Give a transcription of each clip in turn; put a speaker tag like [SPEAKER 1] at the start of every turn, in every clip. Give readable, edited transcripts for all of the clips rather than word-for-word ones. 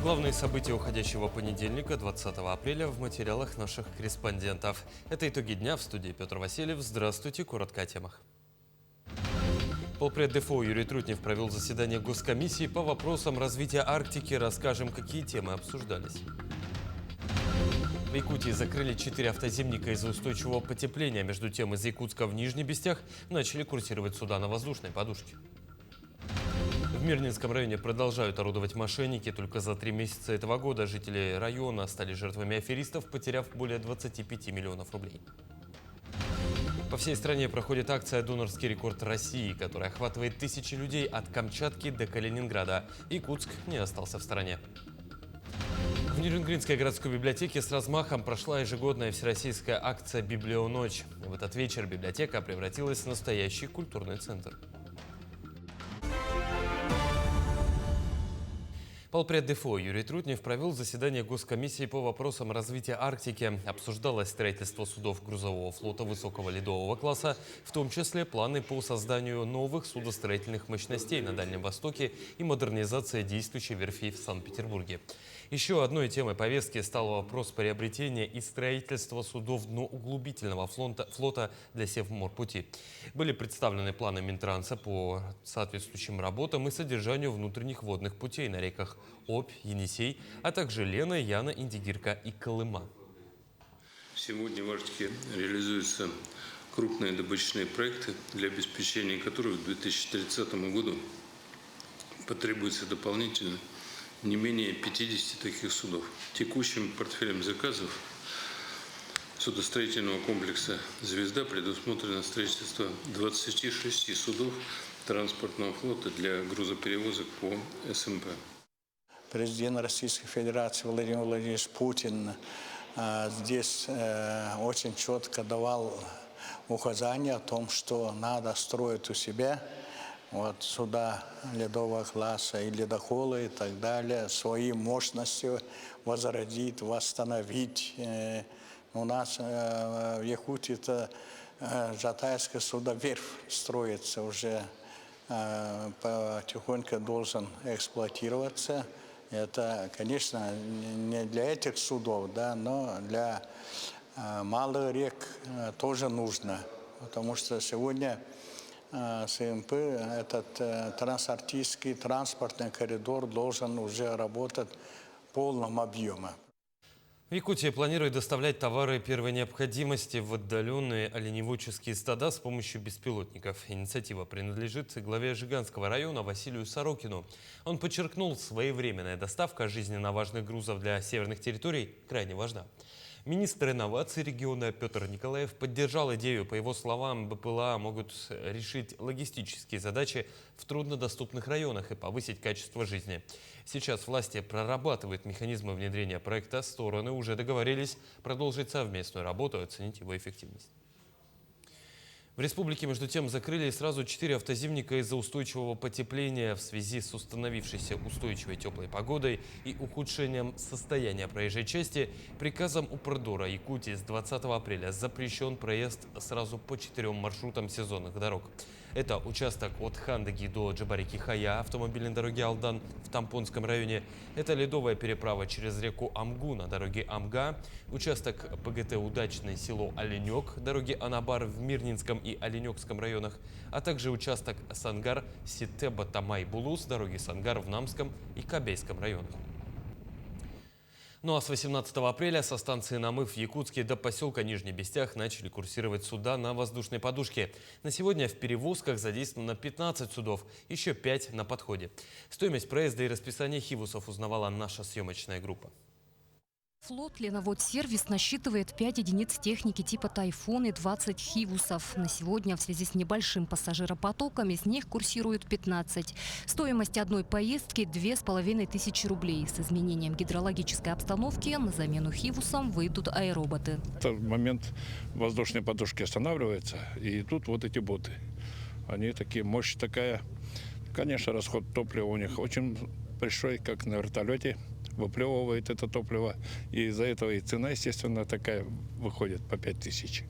[SPEAKER 1] Главные события уходящего понедельника, 20 апреля, в материалах наших корреспондентов. Это итоги дня. В студии Петр Васильев. Здравствуйте. Коротко о темах. Полпред ДФО Юрий Трутнев провел заседание Госкомиссии по вопросам развития Арктики. Расскажем, какие темы обсуждались. В Якутии закрыли 4 автозимника из-за устойчивого потепления. Между тем, из Якутска в Нижнебестях начали курсировать суда на воздушной подушке. В Мирнинском районе продолжают орудовать мошенники. Только за 3 месяца этого года жители района стали жертвами аферистов, потеряв более 25 миллионов рублей. По всей стране проходит акция «Донорский рекорд России», которая охватывает тысячи людей от Камчатки до Калининграда. Якутск не остался в стороне. В Нерюнгринской городской библиотеке с размахом прошла ежегодная всероссийская акция «Библионочь». В этот вечер библиотека превратилась в настоящий культурный центр. Полпред ДФО Юрий Трутнев провел заседание Госкомиссии по вопросам развития Арктики. Обсуждалось строительство судов грузового флота высокого ледового класса, в том числе планы по созданию новых судостроительных мощностей на Дальнем Востоке и модернизация действующей верфи в Санкт-Петербурге. Еще одной темой повестки стал вопрос приобретения и строительства судов дноуглубительного флота для Севморпути. Были представлены планы Минтранса по соответствующим работам и содержанию внутренних водных путей на реках Обь, Енисей, а также Лена, Яна, Индигирка и Колыма.
[SPEAKER 2] Сегодня в Арктике реализуются крупные добычные проекты, для обеспечения которых к 2030 году потребуется дополнительно не менее 50 таких судов. Текущим портфелем заказов судостроительного комплекса «Звезда» предусмотрено строительство 26 судов транспортного флота для грузоперевозок по СМП.
[SPEAKER 3] Президент Российской Федерации Владимир Владимирович Путин здесь очень четко давал указания о том, что надо строить у себя суда ледового класса и ледоколы и так далее, свои мощности возродить, восстановить. У нас в Якутии это Жатайская судоверфь строится уже, потихоньку должен эксплуатироваться. Это, конечно, не для этих судов, но для малых рек тоже нужно, потому что сегодня СМП, этот трансарктический транспортный коридор, должен уже работать в полном объеме.
[SPEAKER 1] В Якутии планируют доставлять товары первой необходимости в отдаленные оленеводческие стада с помощью беспилотников. Инициатива принадлежит главе Жиганского района Василию Сорокину. Он подчеркнул, своевременная доставка жизненно важных грузов для северных территорий крайне важна. Министр инноваций региона Петр Николаев поддержал идею. По его словам, БПЛА могут решить логистические задачи в труднодоступных районах и повысить качество жизни. Сейчас власти прорабатывают механизмы внедрения проекта. Стороны уже договорились продолжить совместную работу и оценить его эффективность. В республике, между тем, закрыли сразу 4 автозимника из-за устойчивого потепления в связи с установившейся устойчивой теплой погодой и ухудшением состояния проезжей части. Приказом Упродора Якутии с 20 апреля запрещен проезд сразу по 4 маршрутам сезонных дорог. Это участок от Хандаги до Джабарики-Хая, автомобильной дороги Алдан в Тампонском районе. Это ледовая переправа через реку Амгу на дороге Амга. Участок ПГТ «Удачный» село Оленек, дороги Анабар в Мирнинском и Оленекском районах. А также участок Сангар-Ситеба-Тамай-Булус, дороги Сангар в Намском и Кабейском районах. Ну а с 18 апреля со станции Намыв в Якутске до поселка Нижнебестях начали курсировать суда на воздушной подушке. На сегодня в перевозках задействовано 15 судов, еще 5 на подходе. Стоимость проезда и расписание хивусов узнавала наша съемочная группа.
[SPEAKER 4] Флот «Леновод-сервис» насчитывает 5 единиц техники типа «Тайфун» и 20 хивусов. На сегодня в связи с небольшим пассажиропотоком из них курсируют 15. Стоимость одной поездки – 2500 рублей. С изменением гидрологической обстановки на замену хивусам выйдут аэроботы.
[SPEAKER 5] В момент воздушной подушки останавливается, и тут вот эти боты. Они такие, мощь такая. Конечно, расход топлива у них очень большой, как на вертолете, выплевывает это топливо. И из-за этого и цена, естественно, такая выходит по 5000.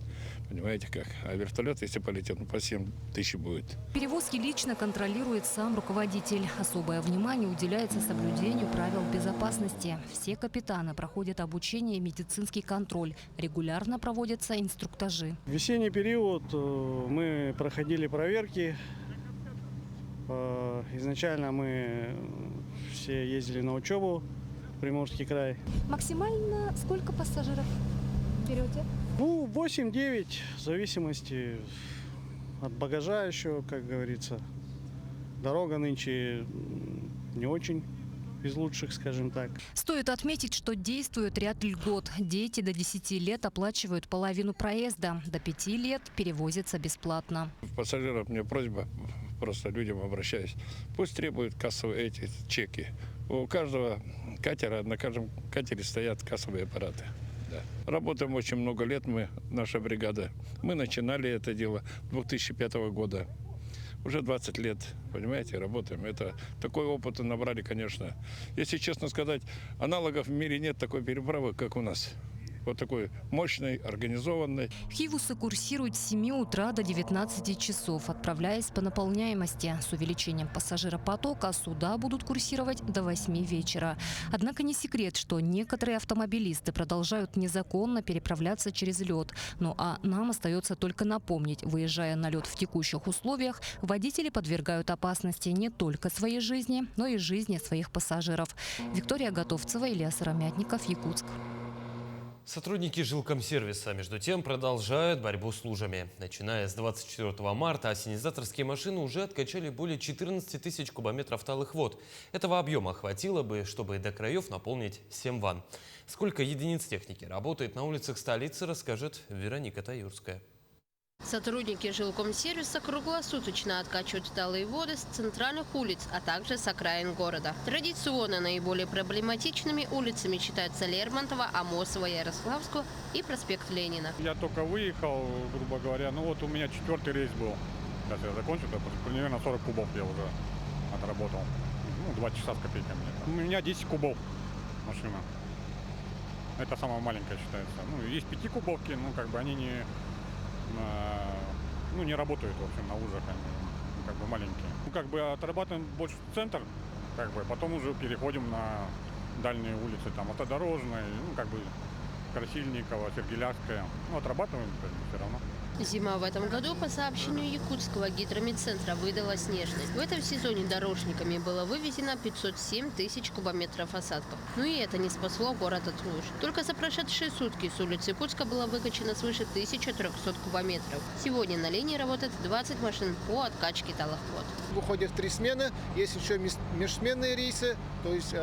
[SPEAKER 5] Понимаете как? А вертолет, если полетит, по 7000 будет.
[SPEAKER 4] Перевозки лично контролирует сам руководитель. Особое внимание уделяется соблюдению правил безопасности. Все капитаны проходят обучение и медицинский контроль. Регулярно проводятся инструктажи.
[SPEAKER 6] В весенний период мы проходили проверки. Изначально мы все ездили на учебу в Приморский край.
[SPEAKER 4] Максимально сколько пассажиров берете?
[SPEAKER 6] 8-9, в зависимости от багажа еще, как говорится. Дорога нынче не очень из лучших, скажем так.
[SPEAKER 4] Стоит отметить, что действует ряд льгот. Дети до 10 лет оплачивают половину проезда. До 5 лет перевозятся бесплатно.
[SPEAKER 5] Пассажиров мне просьба, просто людям обращаюсь, пусть требуют кассовые эти чеки. У каждого катера, на каждом катере стоят кассовые аппараты. Да. Работаем очень много лет, наша бригада. Мы начинали это дело 2005 года. Уже 20 лет, понимаете, работаем. Это такой опыт набрали, конечно. Если честно сказать, аналогов в мире нет такой переправы, как у нас. Вот такой мощной, организованной.
[SPEAKER 4] Хивусы курсируют с 7 утра до 19 часов, отправляясь по наполняемости. С увеличением пассажиропотока суда будут курсировать до 8 вечера. Однако не секрет, что некоторые автомобилисты продолжают незаконно переправляться через лед. Ну а нам остается только напомнить, выезжая на лед в текущих условиях, водители подвергают опасности не только своей жизни, но и жизни своих пассажиров. Виктория Готовцева, Илья Сыромятников, Якутск.
[SPEAKER 1] Сотрудники жилкомсервиса, между тем, продолжают борьбу с лужами. Начиная с 24 марта ассенизаторские машины уже откачали более 14 тысяч кубометров талых вод. Этого объема хватило бы, чтобы до краев наполнить 7 ванн. Сколько единиц техники работает на улицах столицы, расскажет Вероника Таюрская.
[SPEAKER 7] Сотрудники жилкомсервиса круглосуточно откачивают талые воды с центральных улиц, а также с окраин города. Традиционно наиболее проблематичными улицами считаются Лермонтова, Амосова, Ярославского и проспект Ленина.
[SPEAKER 8] Я только выехал, грубо говоря, у меня 4-й рейс был. Сейчас я закончил, примерно 40 кубов я уже отработал. 2 часа с копейками. У меня 10 кубов машина. Это самая маленькая считается. Есть 5-кубовки, они не работают, в общем, на лужах, они маленькие. Отрабатываем больше центр, потом уже переходим на дальние улицы, Автодорожная, Красильникова, Сергелявская. Отрабатываем все равно.
[SPEAKER 7] Зима в этом году, по сообщению Якутского гидромедцентра, выдалась снежной. В этом сезоне дорожниками было вывезено 507 тысяч кубометров осадков. И это не спасло город от луж. Только за прошедшие сутки с улицы Якутска было выкачано свыше 1300 кубометров. Сегодня на линии работает 20 машин по откачке талых вод.
[SPEAKER 9] Выходят 3 смены, есть еще межсменные рейсы, то есть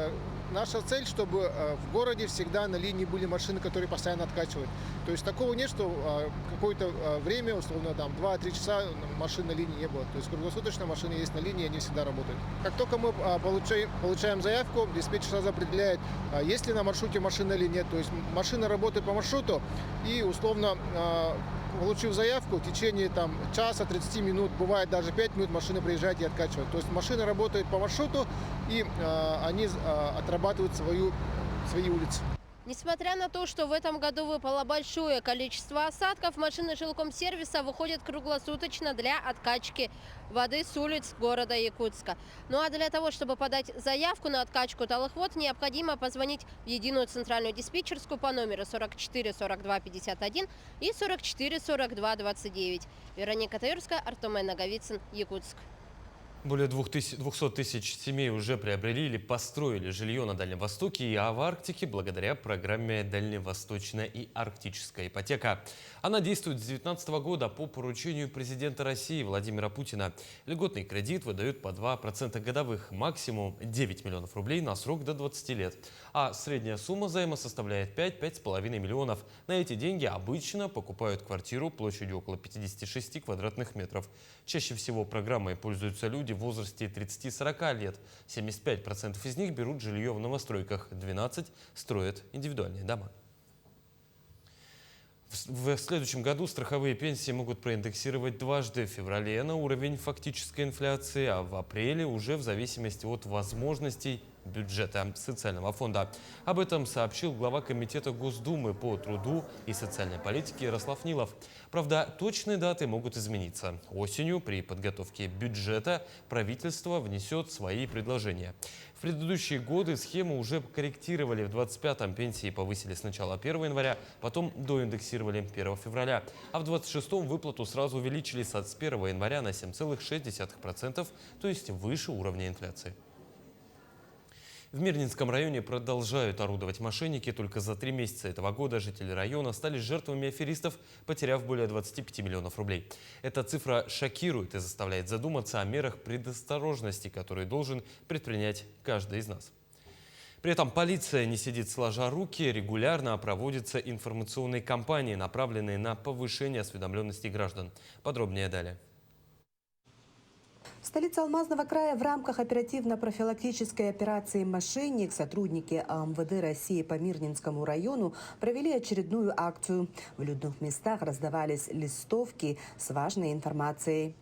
[SPEAKER 9] наша цель, чтобы в городе всегда на линии были машины, которые постоянно откачивают. То есть такого нет, что какое-то время, условно, 2-3 часа машин на линии не было. То есть круглосуточно машины есть на линии, они всегда работают. Как только мы получаем заявку, диспетчер сразу определяет, есть ли на маршруте машина или нет. То есть машина работает по маршруту и, условно, получив заявку, в течение часа, 30 минут, бывает даже 5 минут, машина приезжает и откачивает. То есть машина работает по маршруту, и они отрабатывают свои улицы.
[SPEAKER 7] Несмотря на то, что в этом году выпало большое количество осадков, машины жилкомсервиса выходят круглосуточно для откачки воды с улиц города Якутска. А для того, чтобы подать заявку на откачку талых вод, необходимо позвонить в единую центральную диспетчерскую по номеру 44 42 51 и 44 42 29. Вероника Таюрская, Артумен Наговицын, Якутск.
[SPEAKER 1] Более 200 тысяч семей уже приобрели или построили жилье на Дальнем Востоке, а в Арктике благодаря программе «Дальневосточная и арктическая ипотека». Она действует с 2019 года по поручению президента России Владимира Путина. Льготный кредит выдают по 2% годовых, максимум 9 миллионов рублей на срок до 20 лет. А средняя сумма займа составляет 5-5,5 миллионов. На эти деньги обычно покупают квартиру площадью около 56 квадратных метров. Чаще всего программой пользуются люди в возрасте 30-40 лет. 75% из них берут жилье в новостройках, 12% строят индивидуальные дома. В следующем году страховые пенсии могут проиндексировать дважды. В феврале на уровень фактической инфляции, а в апреле уже в зависимости от возможностей бюджета социального фонда. Об этом сообщил глава Комитета Госдумы по труду и социальной политике Ярослав Нилов. Правда, точные даты могут измениться. Осенью при подготовке бюджета правительство внесет свои предложения. В предыдущие годы схему уже корректировали. В 25-м пенсии повысили сначала 1 января, потом доиндексировали 1 февраля. А в 26-м выплату сразу увеличили с 1 января на 7,6%, то есть выше уровня инфляции. В Мирнинском районе продолжают орудовать мошенники. Только за 3 месяца этого года жители района стали жертвами аферистов, потеряв более 25 миллионов рублей. Эта цифра шокирует и заставляет задуматься о мерах предосторожности, которые должен предпринять каждый из нас. При этом полиция не сидит сложа руки, регулярно проводятся информационные кампании, направленные на повышение осведомленности граждан. Подробнее далее.
[SPEAKER 10] В столице Алмазного края в рамках оперативно-профилактической операции «Мошенник» сотрудники МВД России по Мирнинскому району провели очередную акцию. В людных местах раздавались листовки с важной информацией.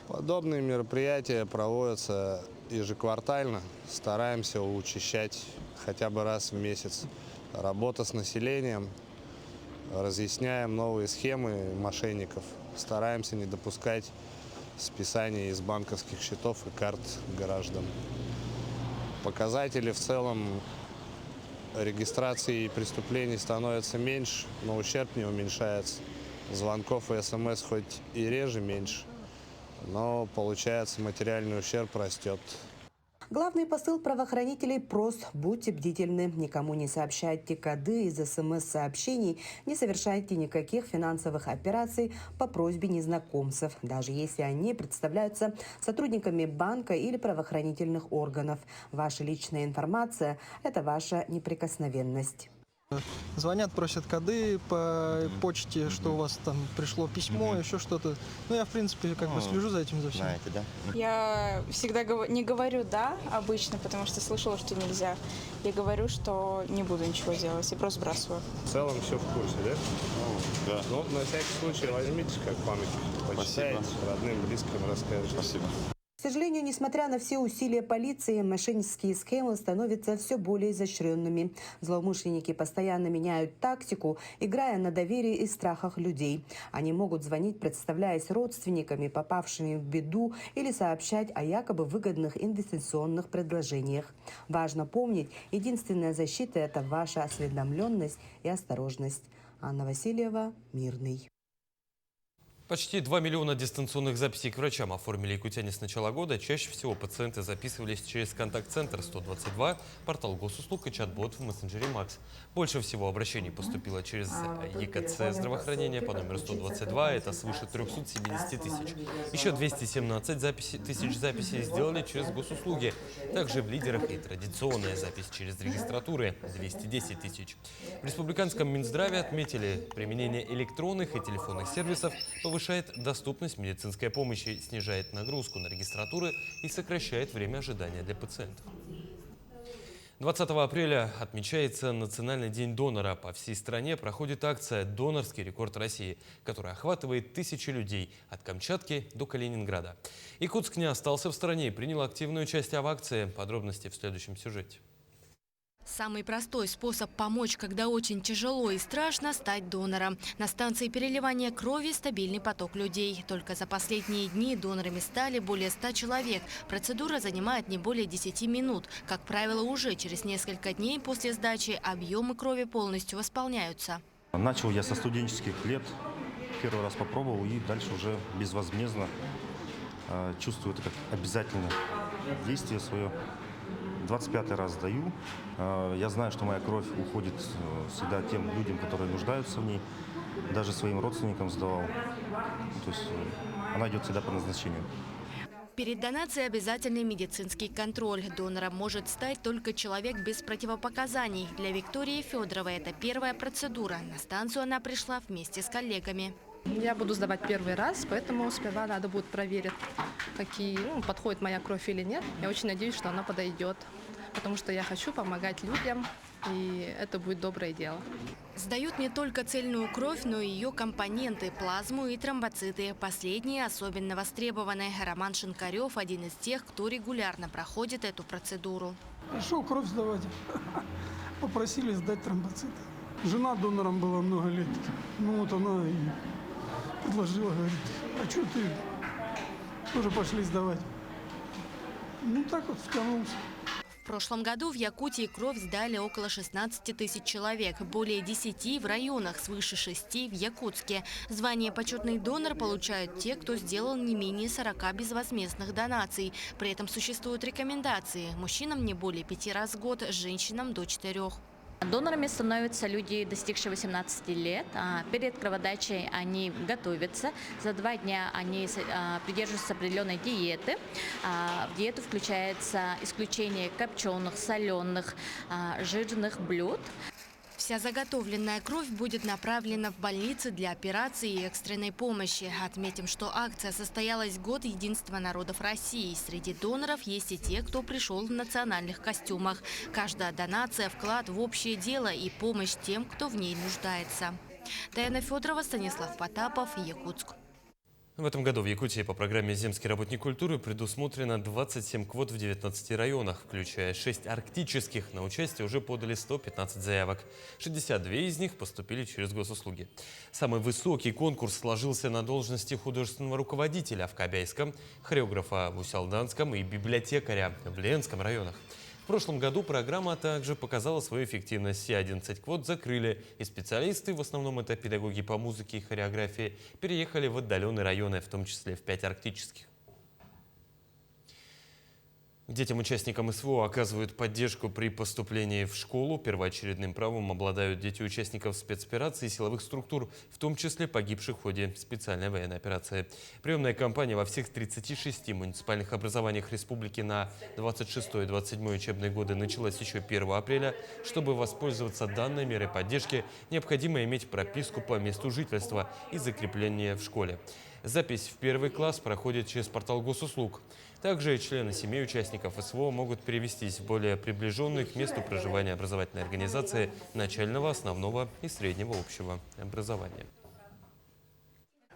[SPEAKER 11] Подобные мероприятия проводятся ежеквартально. Стараемся учащать хотя бы раз в месяц. Работа с населением, разъясняем новые схемы мошенников. Стараемся не допускать списание из банковских счетов и карт граждан. Показатели в целом регистрации преступлений становятся меньше, но ущерб не уменьшается. Звонков и СМС хоть и реже меньше, но получается материальный ущерб растет.
[SPEAKER 10] Главный посыл правоохранителей прост: будьте бдительны, никому не сообщайте коды из СМС-сообщений, не совершайте никаких финансовых операций по просьбе незнакомцев, даже если они представляются сотрудниками банка или правоохранительных органов. Ваша личная информация – это ваша неприкосновенность.
[SPEAKER 12] Звонят, просят коды по почте, что у вас там пришло письмо, еще что-то. Ну, я, в принципе, как бы слежу за этим, за всем.
[SPEAKER 13] Знаете, да?
[SPEAKER 14] Я всегда не говорю «да» обычно, потому что слышала, что нельзя. Я говорю, что не буду ничего делать, и просто сбрасываю.
[SPEAKER 11] В целом все в курсе, да?
[SPEAKER 13] Да.
[SPEAKER 11] Ну, на всякий случай возьмите как память, почитайте, родным, близким расскажете.
[SPEAKER 13] Спасибо.
[SPEAKER 10] К сожалению, несмотря на все усилия полиции, мошеннические схемы становятся все более изощренными. Злоумышленники постоянно меняют тактику, играя на доверии и страхах людей. Они могут звонить, представляясь родственниками, попавшими в беду, или сообщать о якобы выгодных инвестиционных предложениях. Важно помнить, единственная защита – это ваша осведомленность и осторожность. Анна Васильева, Мирный.
[SPEAKER 1] Почти 2 миллиона дистанционных записей к врачам оформили якутяне с начала года. Чаще всего пациенты записывались через контакт-центр 122, портал госуслуг и чат-бот в мессенджере Макс. Больше всего обращений поступило через ЕКЦ здравоохранения по номеру 122, это свыше 370 тысяч. Еще 217 тысяч записей сделали через госуслуги. Также в лидерах и традиционная запись через регистратуры – 210 тысяч. В Республиканском Минздраве отметили, применение электронных и телефонных сервисов повышает доступность медицинской помощи, снижает нагрузку на регистратуры и сокращает время ожидания для пациентов. 20 апреля отмечается Национальный день донора. По всей стране проходит акция «Донорский рекорд России», которая охватывает тысячи людей от Камчатки до Калининграда. Якутск не остался в стороне и принял активное участие в акции. Подробности в следующем сюжете.
[SPEAKER 4] Самый простой способ помочь, когда очень тяжело и страшно, стать донором. На станции переливания крови стабильный поток людей. Только за последние дни донорами стали более 100 человек. Процедура занимает не более 10 минут. Как правило, уже через несколько дней после сдачи объемы крови полностью восполняются.
[SPEAKER 15] Начал я со студенческих лет. Первый раз попробовал и дальше уже безвозмездно чувствую это как обязательное действие свое. 25-й раз сдаю. Я знаю, что моя кровь уходит всегда тем людям, которые нуждаются в ней. Даже своим родственникам сдавал. То есть она идет всегда по назначению.
[SPEAKER 4] Перед донацией обязательный медицинский контроль. Донором может стать только человек без противопоказаний. Для Виктории Федоровой это первая процедура. На станцию она пришла вместе с коллегами.
[SPEAKER 16] Я буду сдавать первый раз, поэтому сперва надо будет проверить, подходит моя кровь или нет. Я очень надеюсь, что она подойдет. потому что я хочу помогать людям, и это будет доброе дело.
[SPEAKER 13] Сдают не только цельную кровь, но и ее компоненты – плазму и тромбоциты. Последние особенно востребованы. Роман Шинкарев – один из тех, кто регулярно проходит эту процедуру.
[SPEAKER 17] Пришел кровь сдавать. Попросили сдать тромбоциты. Жена донором была много лет. Ну вот она и предложила, говорит, а что ты тоже пошли сдавать? Ну так вот втянулся.
[SPEAKER 13] В прошлом году в Якутии кровь сдали около 16 тысяч человек, более 10 в районах, свыше 6 в Якутске. Звание «почетный донор» получают те, кто сделал не менее 40 безвозмездных донаций. При этом существуют рекомендации – мужчинам не более 5 раз в год, женщинам до 4.
[SPEAKER 18] Донорами становятся люди, достигшие 18 лет. Перед кроводачей они готовятся. За 2 дня они придерживаются определенной диеты. В диету включается исключение копченых, соленых, жирных блюд.
[SPEAKER 13] Вся заготовленная кровь будет направлена в больницы для операций и экстренной помощи. Отметим, что акция состоялась в год единства народов России. Среди доноров есть и те, кто пришел в национальных костюмах. Каждая донация – вклад в общее дело и помощь тем, кто в ней нуждается. Таяна Федорова, Станислав Потапов, Якутск.
[SPEAKER 1] В этом году в Якутии по программе «Земский работник культуры» предусмотрено 27 квот в 19 районах, включая 6 арктических. На участие уже подали 115 заявок. 62 из них поступили через госуслуги. Самый высокий конкурс сложился на должности художественного руководителя в Кобяйском, хореографа в Усялданском и библиотекаря в Ленском районах. В прошлом году программа также показала свою эффективность. Все 11 квот закрыли, и специалисты, в основном это педагоги по музыке и хореографии, переехали в отдаленные районы, в том числе в 5 арктических. Детям-участникам СВО оказывают поддержку при поступлении в школу. Первоочередным правом обладают дети участников спецопераций и силовых структур, в том числе погибших в ходе специальной военной операции. Приемная кампания во всех 36 муниципальных образованиях республики на 26-27 учебные годы началась еще 1 апреля. Чтобы воспользоваться данной мерой поддержки, необходимо иметь прописку по месту жительства и закрепление в школе. Запись в 1 класс проходит через портал госуслуг. Также члены семей участников СВО могут перевестись в более приближенные к месту проживания образовательной организации начального, основного и среднего общего образования.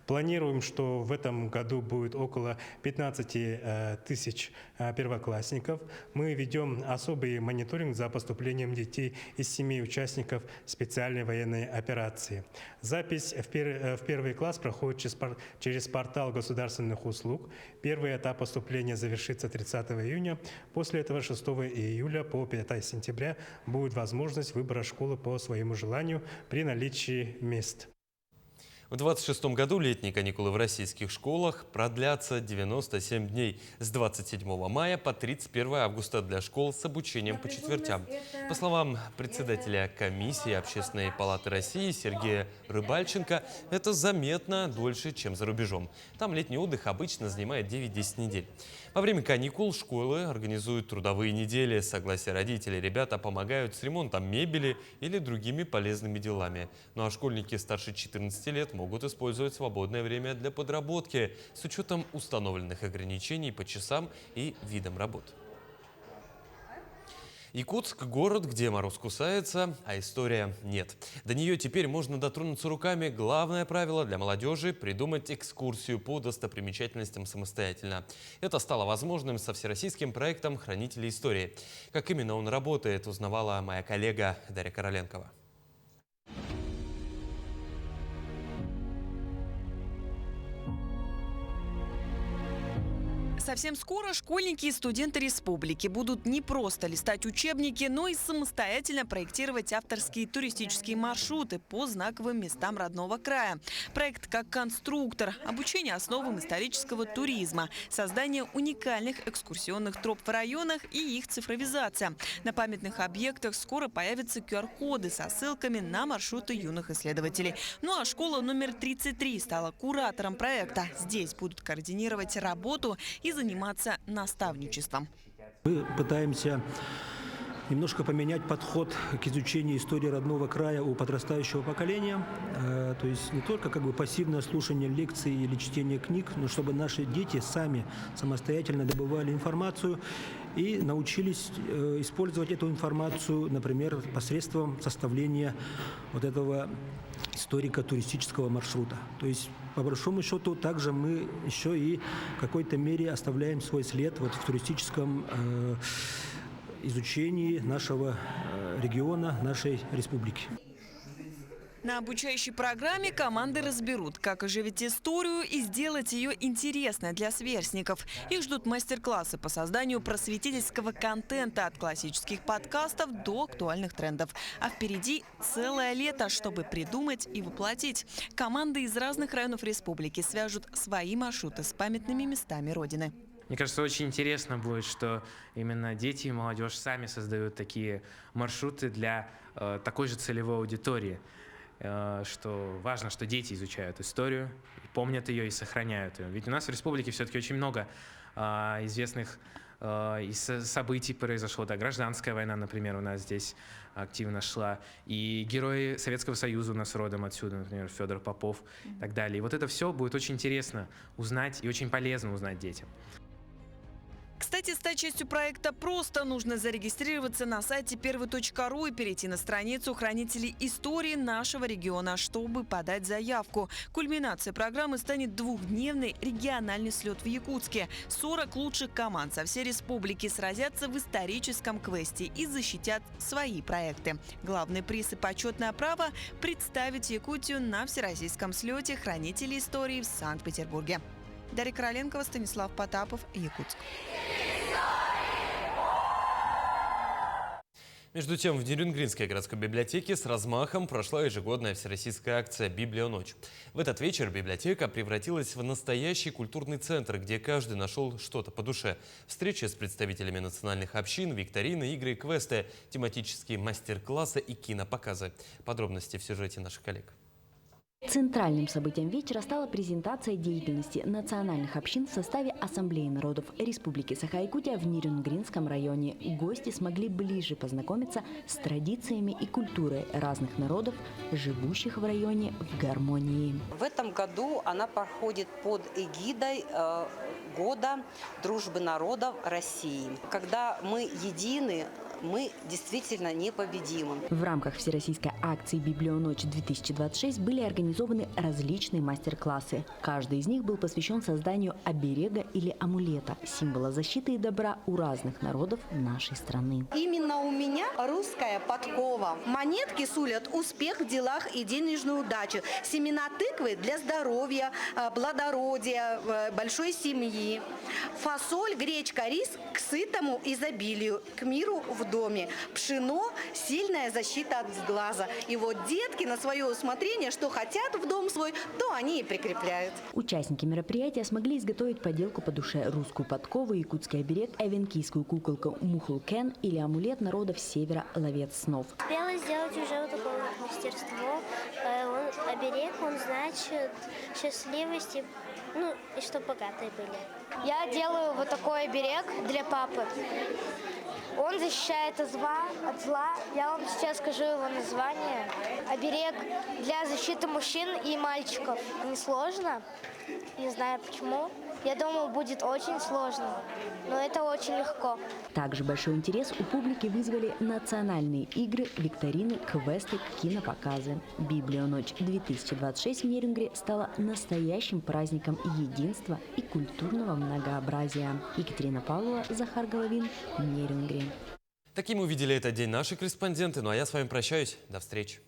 [SPEAKER 19] Планируем, что в этом году будет около 15 тысяч первоклассников. Мы ведем особый мониторинг за поступлением детей из семей участников специальной военной операции. Запись в 1 класс проходит через портал государственных услуг. Первый этап поступления завершится 30 июня. После этого 6 июля по 5 сентября будет возможность выбора школы по своему желанию при наличии мест.
[SPEAKER 1] В 2026 году летние каникулы в российских школах продлятся 97 дней с 27 мая по 31 августа для школ с обучением по четвертям. По словам председателя комиссии Общественной палаты России Сергея Рыбальченко, это заметно дольше, чем за рубежом. Там летний отдых обычно занимает 9-10 недель. Во время каникул школы организуют трудовые недели. С согласия родителей ребята помогают с ремонтом мебели или другими полезными делами. Ну а школьники старше 14 лет могут использовать свободное время для подработки с учетом установленных ограничений по часам и видам работ. Якутск – город, где мороз кусается, а история нет. До нее теперь можно дотронуться руками. Главное правило для молодежи – придумать экскурсию по достопримечательностям самостоятельно. Это стало возможным со всероссийским проектом «Хранители истории». Как именно он работает, узнавала моя коллега Дарья Короленкова.
[SPEAKER 20] Совсем скоро школьники и студенты республики будут не просто листать учебники, но и самостоятельно проектировать авторские туристические маршруты по знаковым местам родного края. Проект как конструктор, обучение основам исторического туризма, создание уникальных экскурсионных троп в районах и их цифровизация. На памятных объектах скоро появятся QR-коды со ссылками на маршруты юных исследователей. Ну а школа номер 33 стала куратором проекта. Здесь будут координировать работу и заниматься наставничеством.
[SPEAKER 21] Мы пытаемся немножко поменять подход к изучению истории родного края у подрастающего поколения. То есть не только пассивное слушание лекций или чтение книг, но чтобы наши дети сами самостоятельно добывали информацию и научились использовать эту информацию, например, посредством составления вот этого историко-туристического маршрута. То есть, по большому счету, также мы еще и в какой-то мере оставляем свой след вот в туристическом изучении нашего региона, нашей республики.
[SPEAKER 20] На обучающей программе команды разберут, как оживить историю и сделать ее интересной для сверстников. Их ждут мастер-классы по созданию просветительского контента от классических подкастов до актуальных трендов. А впереди целое лето, чтобы придумать и воплотить. Команды из разных районов республики свяжут свои маршруты с памятными местами Родины.
[SPEAKER 2] Мне кажется, очень интересно будет, что именно дети и молодежь сами создают такие маршруты для такой же целевой аудитории. Что важно, что дети изучают историю, помнят ее и сохраняют ее. Ведь у нас в республике все-таки очень много известных событий произошло. Да, гражданская война, например, у нас здесь активно шла. И герои Советского Союза у нас родом отсюда, например, Федор Попов и так далее. И вот это все будет очень интересно узнать и очень полезно узнать детям.
[SPEAKER 20] Кстати, стать частью проекта просто. Нужно зарегистрироваться на сайте первый.ру и перейти на страницу хранителей истории нашего региона, чтобы подать заявку. Кульминацией программы станет двухдневный региональный слет в Якутске. 40 лучших команд со всей республики сразятся в историческом квесте и защитят свои проекты. Главный приз и почетное право – представить Якутию на всероссийском слете хранителей истории в Санкт-Петербурге. Дарья Короленкова, Станислав Потапов, Якутск.
[SPEAKER 1] Между тем, в Нерюнгринской городской библиотеке с размахом прошла ежегодная всероссийская акция «Библионочь». В этот вечер библиотека превратилась в настоящий культурный центр, где каждый нашел что-то по душе. Встречи с представителями национальных общин, викторины, игры, квесты, тематические мастер-классы и кинопоказы. Подробности в сюжете наших коллег.
[SPEAKER 22] Центральным событием вечера стала презентация деятельности национальных общин в составе Ассамблеи народов Республики Саха-Якутия в Нерюнгринском районе. Гости смогли ближе познакомиться с традициями и культурой разных народов, живущих в районе в гармонии.
[SPEAKER 23] В этом году она проходит под эгидой Года дружбы народов России. Когда мы едины, мы действительно непобедимы.
[SPEAKER 22] В рамках всероссийской акции «Библионочь-2026» были организованы различные мастер-классы. Каждый из них был посвящен созданию оберега или амулета, символа защиты и добра у разных народов нашей страны.
[SPEAKER 24] Именно у меня русская подкова. Монетки сулят успех в делах и денежную удачу. Семена тыквы для здоровья, плодородия, большой семьи. Фасоль, гречка, рис к сытому изобилию, к миру в доме. Пшено – сильная защита от сглаза. И вот детки на свое усмотрение, что хотят в дом свой, то они и прикрепляют.
[SPEAKER 22] Участники мероприятия смогли изготовить поделку по душе: русскую подкову, якутский оберег, эвенкийскую куколку Мухулкен или амулет народов севера ловец снов.
[SPEAKER 25] Успела сделать уже вот такое вот мастерство. Оберег, он значит счастливость и чтобы богатые были. Я делаю вот такой оберег для папы. Он защищает от зла. Я вам сейчас скажу его название. Оберег для защиты мужчин и мальчиков. Несложно. Не знаю почему. Я думаю, будет очень сложно, но это очень легко.
[SPEAKER 22] Также большой интерес у публики вызвали национальные игры, викторины, квесты, кинопоказы. «Библионочь-2026» в Нерюнгре стала настоящим праздником единства и культурного многообразия. Екатерина Павлова, Захар Головин, Нерюнгре.
[SPEAKER 1] Таким увидели этот день наши корреспонденты. Ну а я с вами прощаюсь. До встречи.